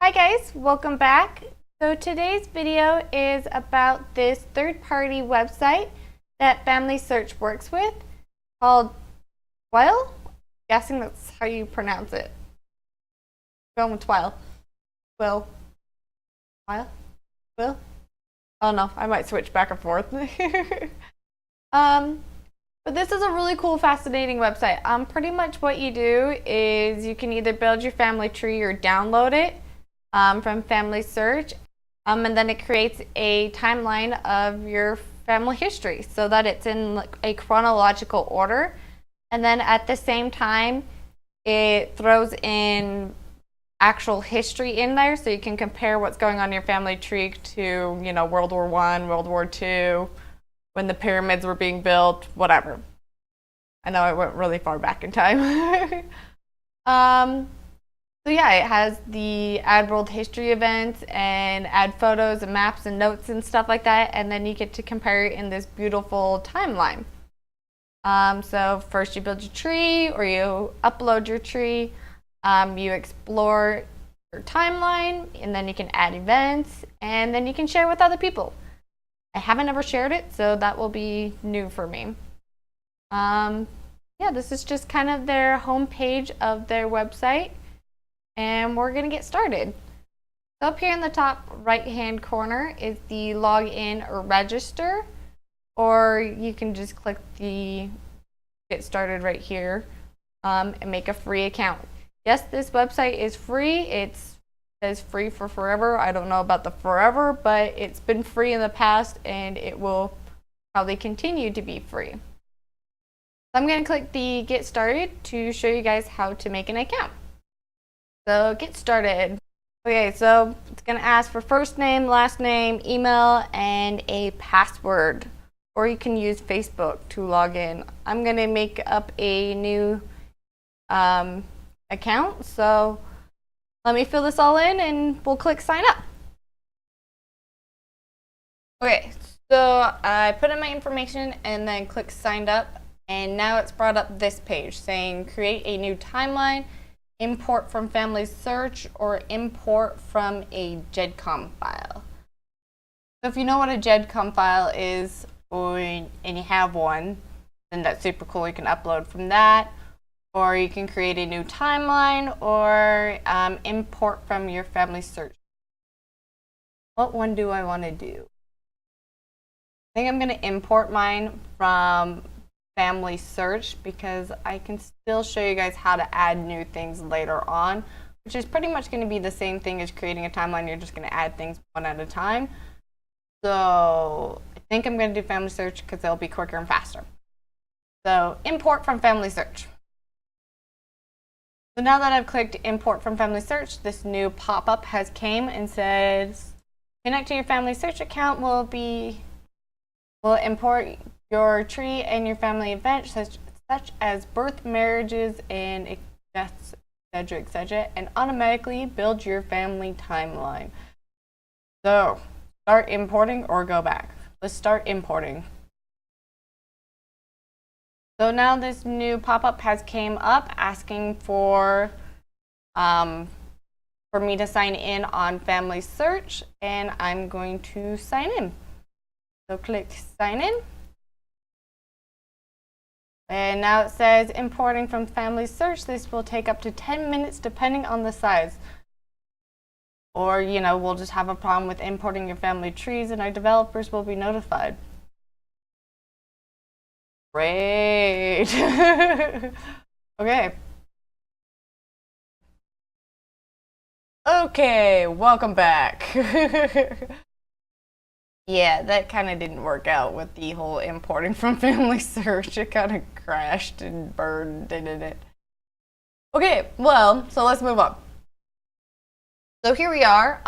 Hi guys, welcome back. So today's video is about this third-party website that Family Search works with called Twile. Guessing that's how you pronounce it. Going with Twile. Will. Twile? Will? Oh no, I might switch back and forth. But this is a really cool, fascinating website. Pretty much what you do is you can either build your family tree or download it from Family Search, and then it creates a timeline of your family history so that it's in like a chronological order, and then at the same time it throws in actual history in there so you can compare what's going on in your family tree to, you know, World War I, World War II, when the pyramids were being built, whatever. I know I went really far back in time. So yeah, it has the add world history events and add photos and maps and notes and stuff like that, and then you get to compare it in this beautiful timeline. So first you build your tree or you upload your tree, you explore your timeline, and then you can add events, and then you can share with other people. I haven't ever shared it, so that will be new for me. Yeah, this is just kind of their homepage of their website. And we're going to get started. So up here in the top right hand corner is the login or register, or you can just click the get started right here and make a free account. Yes, this website is free. It says free for forever. I don't know about the forever, but it's been free in the past and it will probably continue to be free. I'm going to click the get started to show you guys how to make an account. So get started. Okay, so it's going to ask for first name, last name, email, and a password. Or you can use Facebook to log in. I'm going to make up a new account. So let me fill this all in and we'll click sign up. Okay, so I put in my information and then click signed up. And now it's brought up this page saying create a new timeline, import from Family Search, or import from a GEDCOM file. So if you know what a GEDCOM file is, and you have one, then that's super cool. You can upload from that, or you can create a new timeline, or import from your Family Search. What one do I want to do? I think I'm going to import mine from Family Search because I can still show you guys how to add new things later on, which is pretty much going to be the same thing as creating a timeline. You're just going to add things one at a time. So I think I'm going to do Family Search because it'll be quicker and faster. So import from Family Search. So now that I've clicked import from Family Search, this new pop-up has came and says connect to your Family Search account will import your tree and your family events such as birth, marriages, and deaths, etc., and automatically build your family timeline. So start importing or go back. Let's start importing. So now this new pop-up has came up asking for me to sign in on Family Search, and I'm going to sign in. So click sign in. And now it says importing from Family Search. This will take up to 10 minutes depending on the size. Or, you know, we'll just have a problem with importing your family trees and our developers will be notified. Great. Okay. Okay, welcome back. Yeah, that kind of didn't work out with the whole importing from Family Search. It kind of crashed and burned, didn't it? Okay, well, so let's move on. So here we are.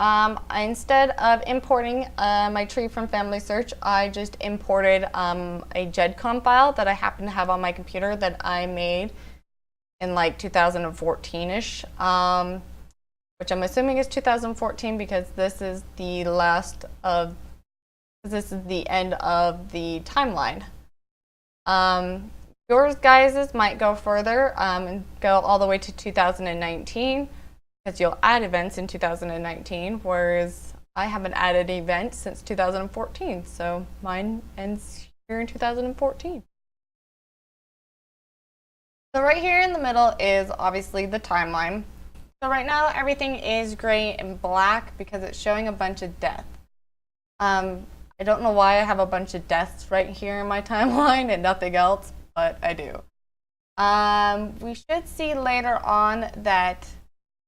Instead of importing my tree from Family Search, I just imported a GEDCOM file that I happen to have on my computer that I made in like 2014-ish, which I'm assuming is 2014 because this is the end of the timeline. Yours guys' might go further and go all the way to 2019. because you'll add events in 2019, whereas I haven't added an event since 2014, so mine ends here in 2014. So right here in the middle is obviously the timeline. So right now everything is gray and black because it's showing a bunch of death. I don't know why I have a bunch of deaths right here in my timeline and nothing else, but I do. We should see later on that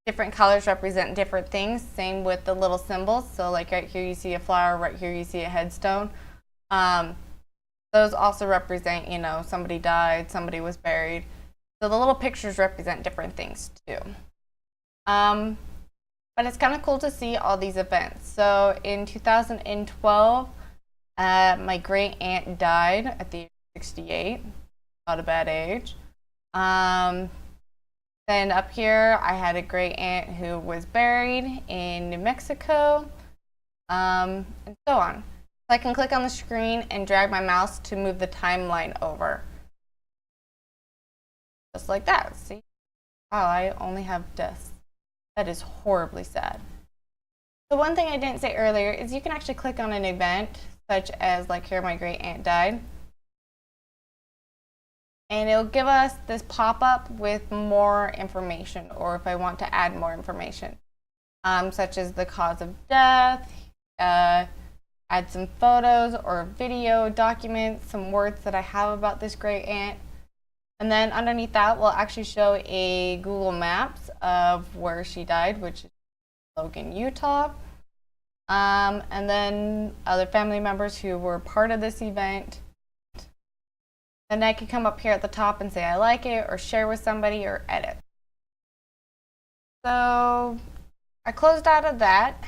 different colors represent different things. Same with the little symbols. So like right here you see a flower, right here you see a headstone. Those also represent, you know, somebody died, somebody was buried. So the little pictures represent different things too. But it's kind of cool to see all these events. So in 2012, my great aunt died at the age of 68, not a bad age. Then up here, I had a great aunt who was buried in New Mexico, and so on. So I can click on the screen and drag my mouse to move the timeline over. Just like that, see? Wow, I only have deaths. That is horribly sad. The one thing I didn't say earlier is you can actually click on an event, such as like here my great aunt died. And it'll give us this pop-up with more information, or if I want to add more information, such as the cause of death, add some photos or video documents, some words that I have about this great aunt. And then underneath that will actually show a Google Maps of where she died, which is Logan, Utah. And then other family members who were part of this event. Then I can come up here at the top and say I like it, or share with somebody, or edit. So I closed out of that,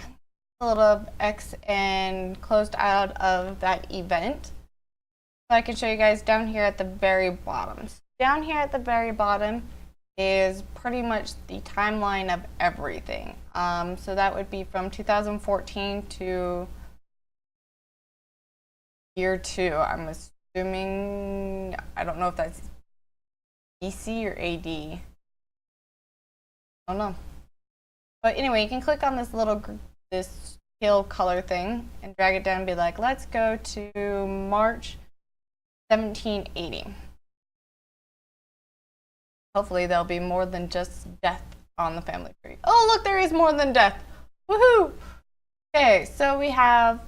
a little X, and closed out of that event. So I can show you guys down here at the very bottom. So down here at the very bottom is pretty much the timeline of everything. So that would be from 2014 to year 2. I'm assuming, I don't know if that's BC or AD. I don't know. But anyway, you can click on this scale color thing and drag it down and be like, let's go to March 1780. Hopefully there'll be more than just death on the family tree. Oh, look, there is more than death. Woohoo! Okay, so we have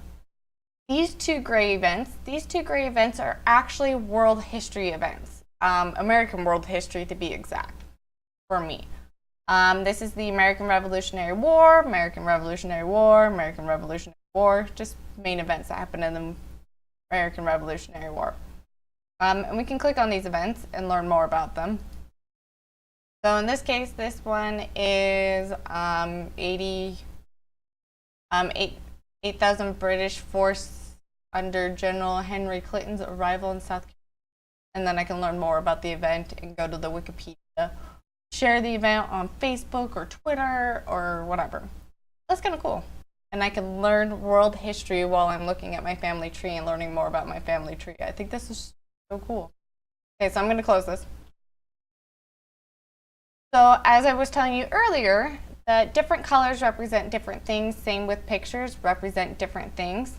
these 2 gray events. These 2 gray events are actually world history events. American world history to be exact, for me. This is the American Revolutionary War, American Revolutionary War, American Revolutionary War, just main events that happened in the American Revolutionary War. And we can click on these events and learn more about them. So in this case, this one is 8,000 British force under General Henry Clinton's arrival in South Carolina. And then I can learn more about the event and go to the Wikipedia, share the event on Facebook or Twitter or whatever. That's kind of cool. And I can learn world history while I'm looking at my family tree and learning more about my family tree. I think this is so cool. Okay, so I'm going to close this. So as I was telling you earlier, that different colors represent different things. Same with pictures, represent different things.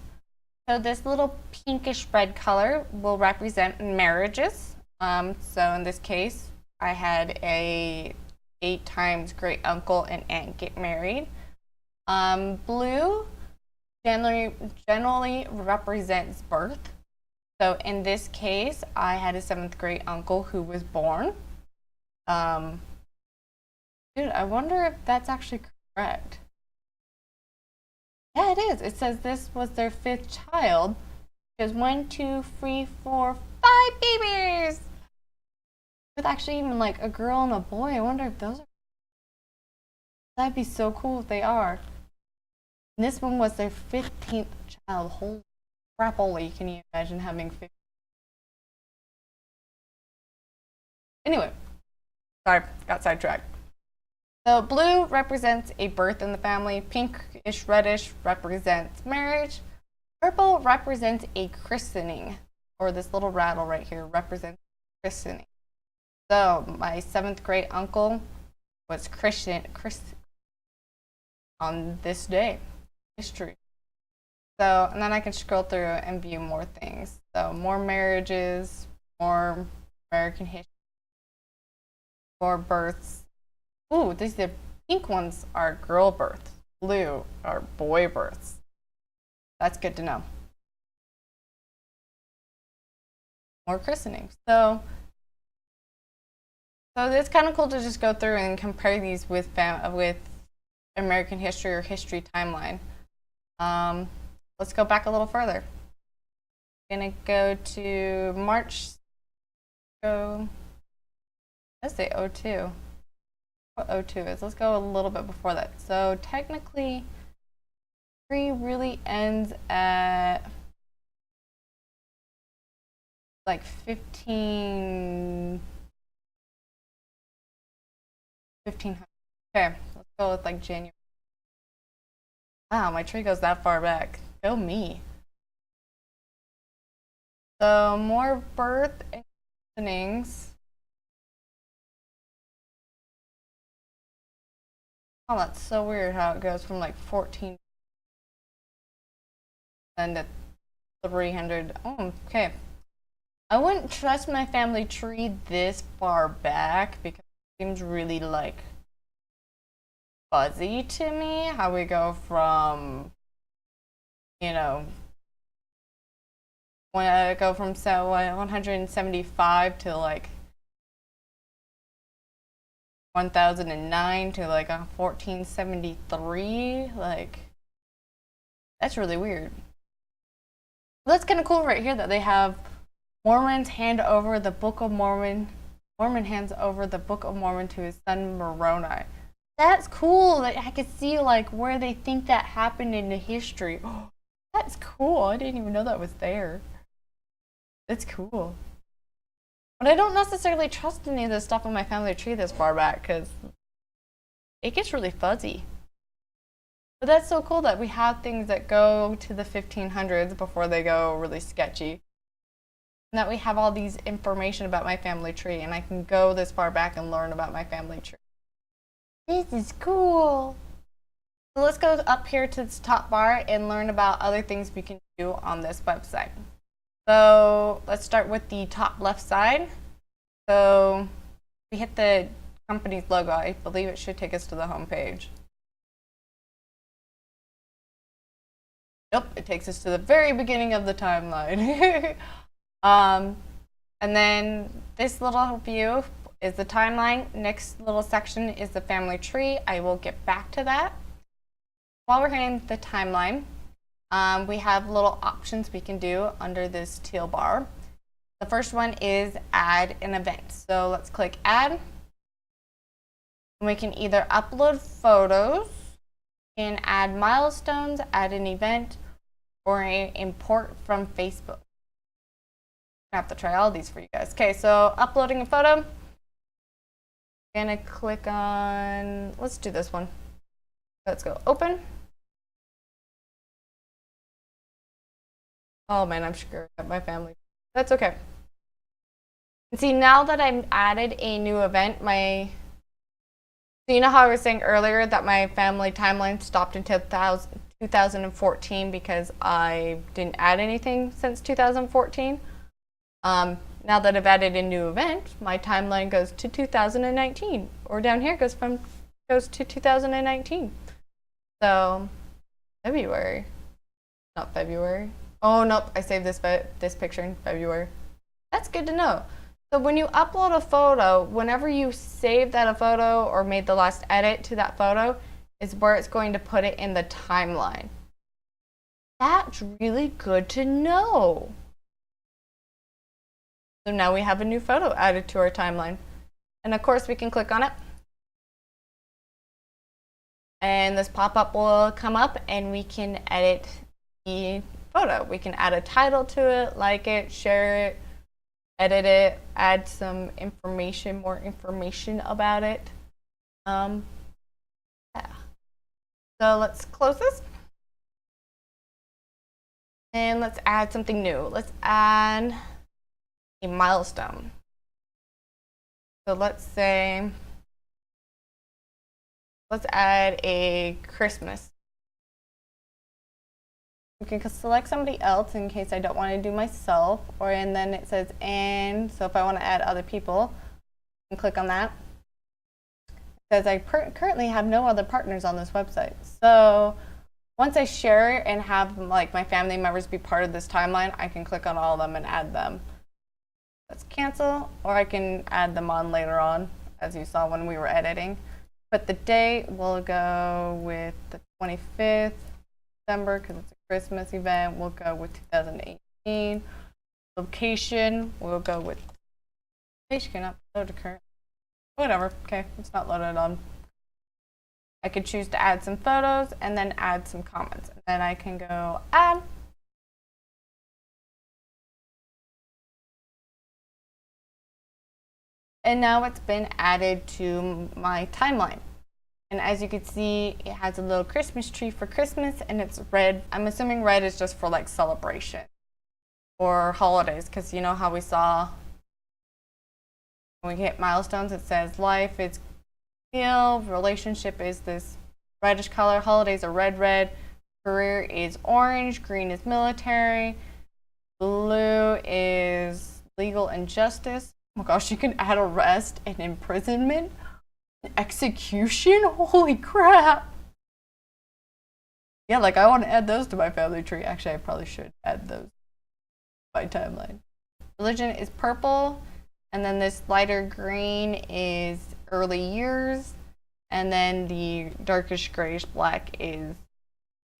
So this little pinkish red color will represent marriages. So in this case, I had a 8 times great uncle and aunt get married. Blue generally represents birth. So in this case, I had a 7th great uncle who was born. Dude, I wonder if that's actually correct. Yeah, it is. It says this was their 5th child. There's 1, 2, 3, 4, 5 babies. With actually even like a girl and a boy. I wonder if those are. That'd be so cool if they are. And this one was their 15th child. Holy crap, holy. Can you imagine having 15? Anyway, sorry, got sidetracked. So blue represents a birth in the family. Pinkish reddish represents marriage. Purple represents a christening, or this little rattle right here represents christening. So my 7th great uncle was christened on this day, history. So, and then I can scroll through and view more things. So, more marriages, more American history, more births. Ooh, the pink ones are girl births. Blue are boy births. That's good to know. More christenings. So it's kind of cool to just go through and compare these with American history or history timeline. Let's go back a little further. I'm gonna go to March. Let's say 02. What 02 is? Let's go a little bit before that. So technically, history really ends at like 1500. Okay, let's go with like January. Wow, my tree goes that far back. Go me. So more birth and christenings. Oh, that's so weird how it goes from like 14 and to 300. Oh, okay. I wouldn't trust my family tree this far back because it seems really like fuzzy to me. How we go from, when I go from 175 to like 1009 to like a 1473. Like, that's really weird. Well, that's kind of cool right here that they have Mormons hand over the Book of Mormon. Mormon hands over the Book of Mormon to his son Moroni. That's cool. Like, I could see like where they think that happened in the history. Oh, that's cool. I didn't even know that was there. That's cool. But I don't necessarily trust any of this stuff in my family tree this far back because it gets really fuzzy. But that's so cool that we have things that go to the 1500s before they go really sketchy. And that we have all these information about my family tree and I can go this far back and learn about my family tree. This is cool. So let's go up here to this top bar and learn about other things we can do on this website. So let's start with the top left side. So we hit the company's logo. I believe it should take us to the home page. Nope, it takes us to the very beginning of the timeline. And then this little view is the timeline. Next little section is the family tree. I will get back to that. While we're in the timeline, we have little options we can do under this teal bar. The first one is add an event. So let's click add. And we can either upload photos, can add milestones, add an event, or import from Facebook. I have to try all these for you guys. Okay, so uploading a photo. I'm gonna click on, let's do this one. Let's go open. Oh man, I'm screwing up my family. That's okay. And see, now that I've added a new event, so you know how I was saying earlier that my family timeline stopped in 2014 because I didn't add anything since 2014? Now that I've added a new event, my timeline goes to 2019, or down here goes to 2019. So February, not February. Oh nope, I saved this picture in February. That's good to know. So when you upload a photo, whenever you save that photo or made the last edit to that photo, is where it's going to put it in the timeline. That's really good to know. So now we have a new photo added to our timeline. And of course we can click on it. And this pop-up will come up and we can edit the photo. We can add a title to it, like it, share it, edit it, add some information, more information about it. Yeah. So let's close this. And let's add something new. Let's add a milestone. So let's say Let's add a Christmas. You can select somebody else in case I don't want to do myself, and then it says and, so if I want to add other people, I can click on that. It says I currently have no other partners on this website. So once I share it and have like my family members be part of this timeline, I can click on all of them and add them. Let's cancel, or I can add them on later on, as you saw when we were editing. But the date, we'll go with the 25th December because it's a Christmas event. We'll go with 2018. Location, we'll go with page cannot be loaded current. Whatever, okay, it's not loaded on. I could choose to add some photos and then add some comments. And then I can go add. And now it's been added to my timeline. And as you can see, it has a little Christmas tree for Christmas and it's red. I'm assuming red is just for like celebration or holidays, because you know how we saw when we hit milestones, it says life is teal, relationship is this reddish color, holidays are red, career is orange, green is military, blue is legal and justice. Oh my gosh, you can add arrest and imprisonment, execution, holy crap. Yeah, like I want to add those to my family tree. Actually, I probably should add those to my timeline. Religion is purple, and then this lighter green is early years, and then the darkish grayish black is,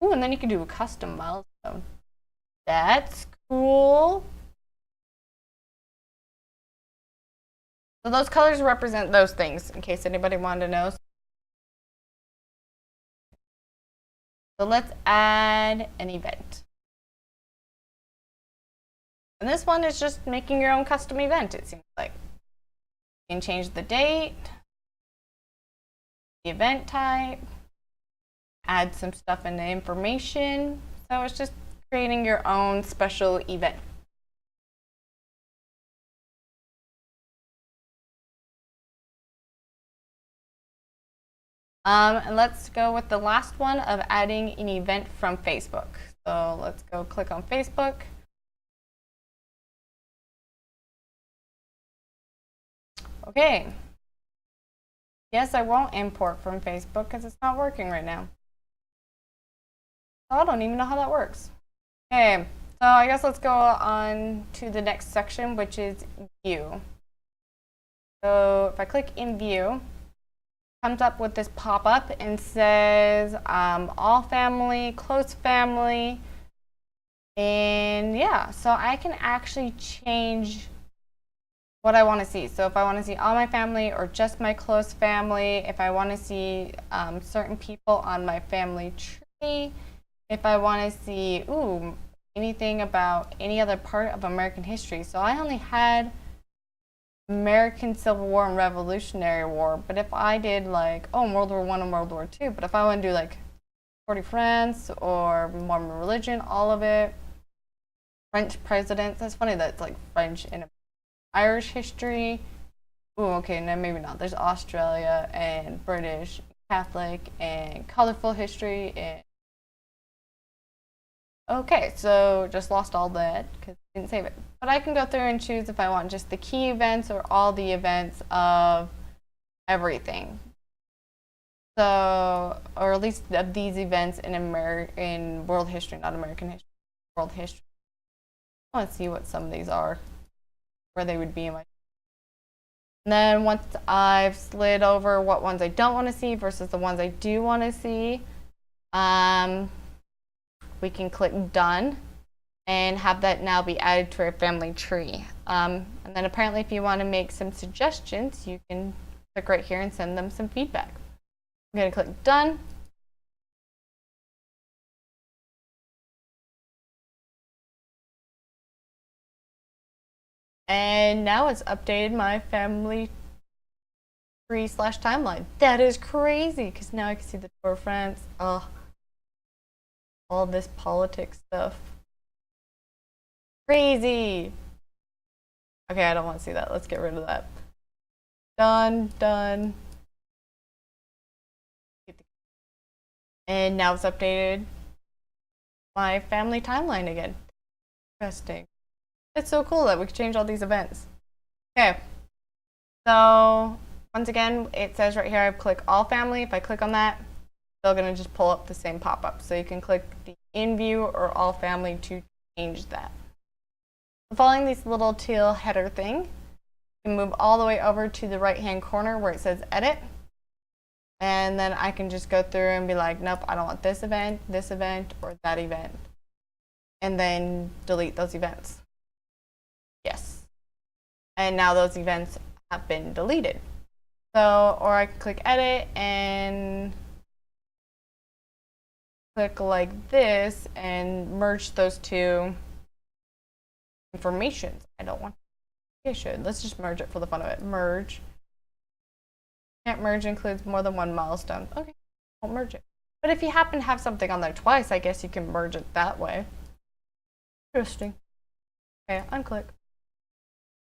ooh, and then you can do a custom milestone. That's cool. So those colors represent those things, in case anybody wanted to know. So let's add an event. And this one is just making your own custom event, it seems like. You can change the date, the event type, add some stuff in the information. So it's just creating your own special event. And let's go with the last one of adding an event from Facebook. So let's go click on Facebook. Okay. Yes, I won't import from Facebook because it's not working right now. So I don't even know how that works. Okay, so I guess let's go on to the next section, which is view. So if I click in view, comes up with this pop-up and says all family, close family, and yeah, so I can actually change what I want to see. So if I want to see all my family or just my close family, if I want to see certain people on my family tree, if I want to see anything about any other part of American history. So I only had American Civil War and Revolutionary War, but if I did like World War I and World War II, but if I want to do like 40 France or Mormon religion, all of it, French presidents, that's funny that it's like French and Irish history. Okay, no, maybe not. There's Australia and British, Catholic, and colorful history. And okay, so just lost all that because I didn't save it. But I can go through and choose if I want just the key events or all the events of everything. So, or at least of these events in world history, not American history, world history. I want to see what some of these are, where they would be in my. And then once I've slid over what ones I don't want to see versus the ones I do want to see, we can click done and have that now be added to our family tree. And then apparently if you want to make some suggestions, you can click right here and send them some feedback. I'm going to click done. And now it's updated my family tree / timeline. That is crazy because now I can see the Tour of France. Oh, all this politics stuff. Crazy. Okay, I don't want to see that. Let's get rid of that. Done. And now it's updated my family timeline again. Interesting. It's so cool that we can change all these events. Okay. So once again, it says right here, I click all family. If I click on that, it's still going to just pull up the same pop-up. So you can click the in view or all family to change that. Following this little teal header thing, you can move all the way over to the right-hand corner where it says edit. And then I can just go through and be like, nope, I don't want this event, or that event. And then delete those events. Yes. And now those events have been deleted. So, or I can click edit and click like this and merge those two informations. I don't want to. I should. Let's just merge it for the fun of it. Merge. Can't merge includes more than one milestone. Okay, won't merge it. But if you happen to have something on there twice, I guess you can merge it that way. Interesting. Okay, unclick.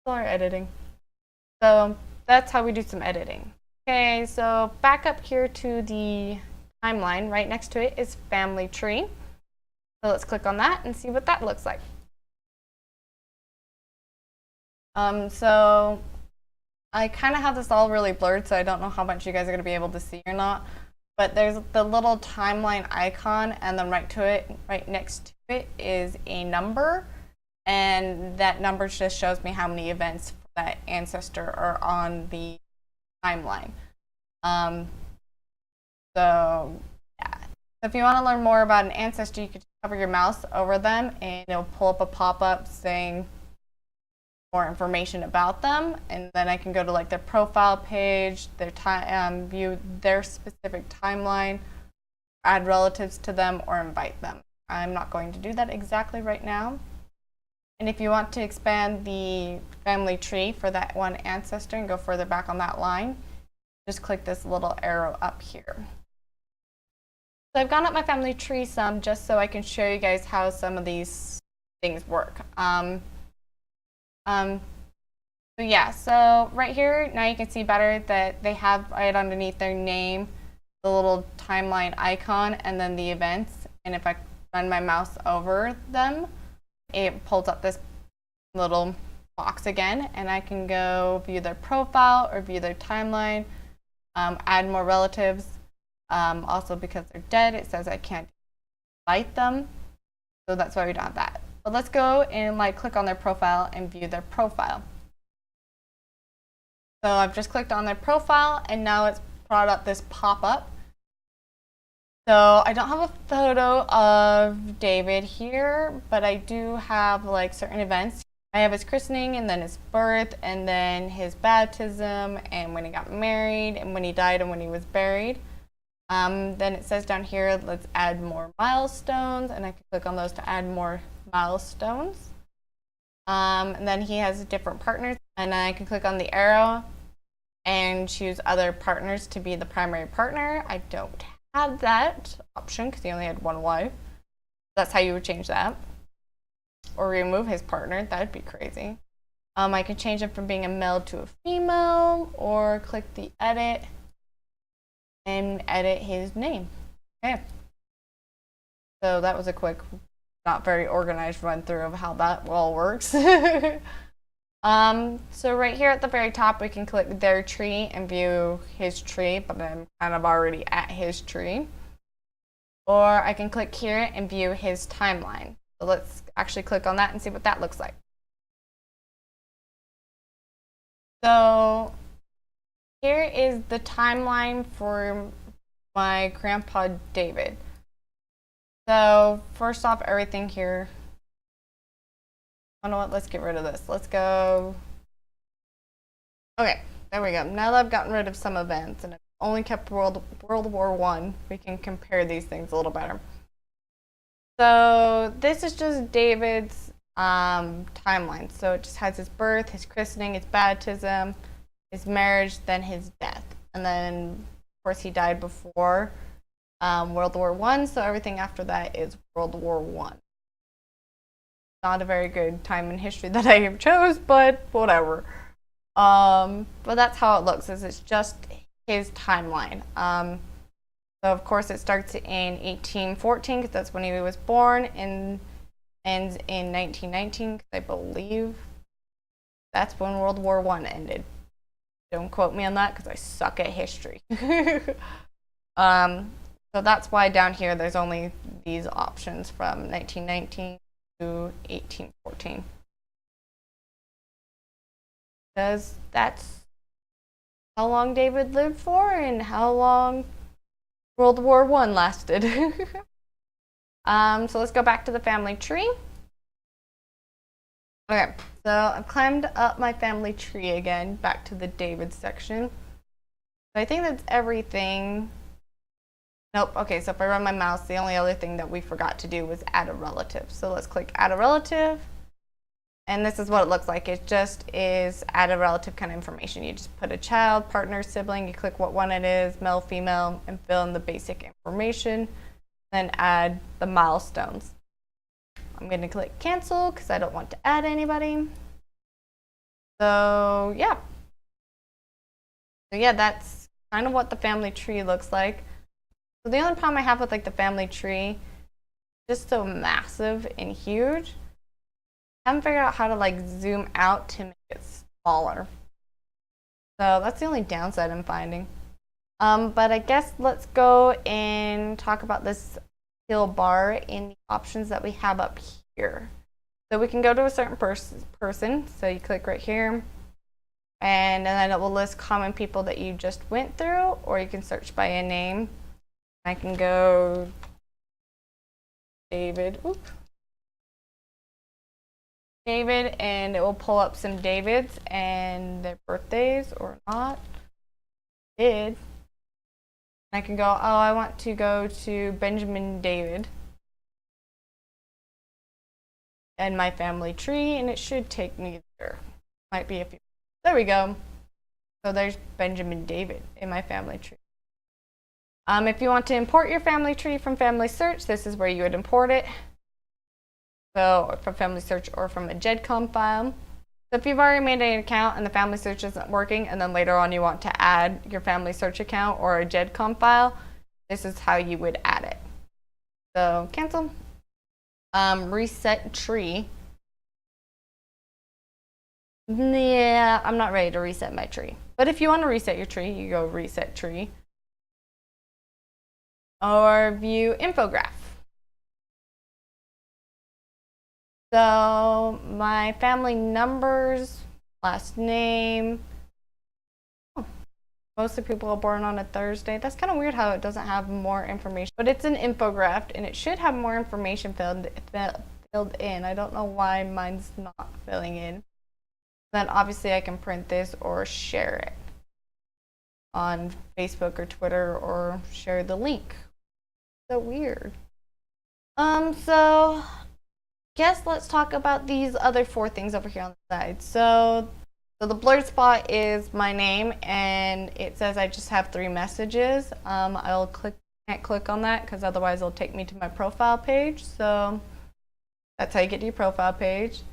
Start editing. So that's how we do some editing. Okay, so back up here to the timeline. Right next to it is family tree. So let's click on that and see what that looks like. So I kind of have this all really blurred, so I don't know how much you guys are going to be able to see or not. But there's the little timeline icon, and then right next to it is a number, and that number just shows me how many events for that ancestor are on the timeline. So yeah. So if you want to learn more about an ancestor, you can just hover your mouse over them, and it'll pull up a pop-up saying more information about them, and then I can go to like their profile page, their time, view their specific timeline, add relatives to them, or invite them. I'm not going to do that exactly right now. And if you want to expand the family tree for that one ancestor and go further back on that line, just click this little arrow up here. So I've gone up my family tree some just so I can show you guys how some of these things work. So yeah, so right here, now you can see better that they have right underneath their name, the little timeline icon, and then the events. And if I run my mouse over them, it pulls up this little box again, and I can go view their profile or view their timeline, add more relatives. Also, because they're dead, it says I can't invite them, so that's why we don't have that. But let's go and like click on their profile and view their profile. So I've just clicked on their profile, and now it's brought up this pop-up. So I don't have a photo of David here, but I do have like certain events. I have his christening, and then his birth, and then his baptism, and when he got married, and when he died, and when he was buried. Then it says down here, let's add more milestones, and I can click on those to add more milestones. And then he has different partners, and I can click on the arrow and choose other partners to be the primary partner. I don't have that option because he only had one wife. That's how you would change that. Or remove his partner. That'd be crazy. I can change him from being a male to a female, or click the edit and edit his name. Okay. So that was a quick, not very organized run through of how that all works. So right here at the very top, we can click their tree and view his tree, but I'm kind of already at his tree. Or I can click here and view his timeline. So let's actually click on that and see what that looks like. So here is the timeline for my grandpa David. So first off, everything here. You know what? Let's get rid of this. Let's go. Okay, there we go. Now that I've gotten rid of some events and I've only kept World War I, we can compare these things a little better. So this is just David's timeline. So it just has his birth, his christening, his baptism, his marriage, then his death. And then, of course, he died before World War I, so everything after that is World War I. Not a very good time in history that I chose, but whatever. But that's how it looks, is it's just his timeline. So So of course it starts in 1814 because that's when he was born, and ends in 1919 because I believe that's when World War I ended. Don't quote me on that because I suck at history. So that's why down here there's only these options from 1919 to 1814. Because that's how long David lived for and how long World War I lasted. So let's go back to the family tree. Okay, so I've climbed up my family tree again, back to the David section. So I think that's everything. Nope, okay, so if I run my mouse, the only other thing that we forgot to do was add a relative. So let's click add a relative. And this is what it looks like. It just is add a relative kind of information. You just put a child, partner, sibling, you click what one it is, male, female, and fill in the basic information. Then add the milestones. I'm going to click cancel because I don't want to add anybody. So yeah. So yeah, that's kind of what the family tree looks like. So the only problem I have with like the family tree, just so massive and huge, I haven't figured out how to like zoom out to make it smaller. So that's the only downside I'm finding. But I guess let's go and talk about this skill bar in the options that we have up here. So we can go to a certain person. So you click right here, and then it will list common people that you just went through, or you can search by a name. I can go David. David, and it will pull up some Davids and their birthdays or not. I can go, oh, I want to go to Benjamin David and my family tree, and it should take me there. Might be a few. There we go. So there's Benjamin David in my family tree. If you want to import your family tree from Family Search, this is where you would import it. So from Family Search or from a GEDCOM file. So if you've already made an account and the Family Search isn't working, and then later on you want to add your Family Search account or a GEDCOM file, this is how you would add it. So cancel. Reset tree. Yeah, I'm not ready to reset my tree. But if you want to reset your tree, you go reset tree. Or view infograph. So my family numbers, last name. Oh, most of the people are born on a Thursday. That's kind of weird how it doesn't have more information, but it's an infograph and it should have more information filled in. I don't know why mine's not filling in. Then obviously I can print this or share it on Facebook or Twitter or share the link. So weird. So guess let's talk about these other 4 things over here on the side. So the blurred spot is my name, and it says I just have 3 messages. Can't click on that because otherwise it'll take me to my profile page. So that's how you get to your profile page.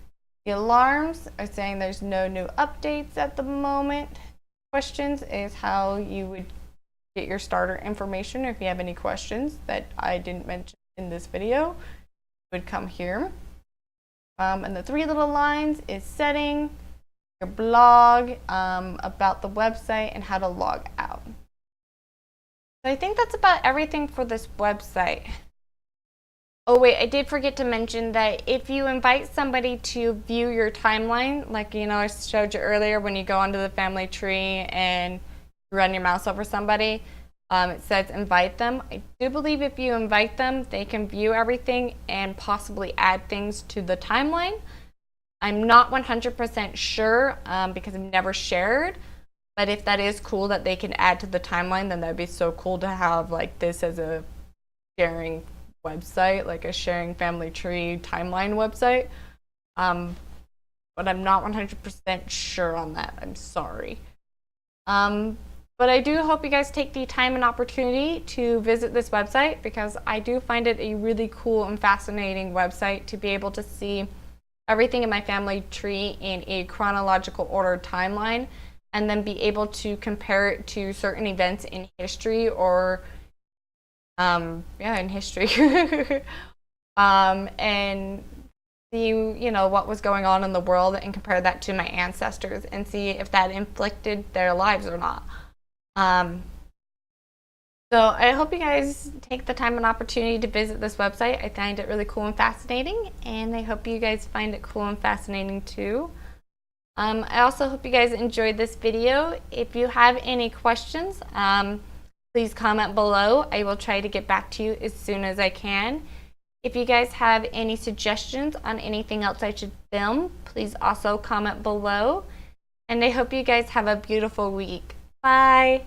The alarms are saying there's no new updates at the moment. Questions is how you would get your starter information. If you have any questions that I didn't mention in this video, would come here. And the 3 little lines is setting, your blog, about the website, and how to log out. So I think that's about everything for this website. Oh wait, I did forget to mention that if you invite somebody to view your timeline, like I showed you earlier when you go onto the family tree and run your mouse over somebody, it says invite them. I do believe if you invite them, they can view everything and possibly add things to the timeline. I'm not 100% sure because I've never shared, but if that is cool that they can add to the timeline, then that'd be so cool to have like this as a sharing website, like a sharing family tree timeline website. But I'm not 100% sure on that. I'm sorry. But I do hope you guys take the time and opportunity to visit this website because I do find it a really cool and fascinating website to be able to see everything in my family tree in a chronological order timeline and then be able to compare it to certain events in history or in history, and see, what was going on in the world and compare that to my ancestors and see if that inflicted their lives or not. So I hope you guys take the time and opportunity to visit this website. I find it really cool and fascinating, and I hope you guys find it cool and fascinating too. I also hope you guys enjoyed this video. If you have any questions, please comment below. I will try to get back to you as soon as I can. If you guys have any suggestions on anything else I should film, please also comment below. And I hope you guys have a beautiful week. Bye!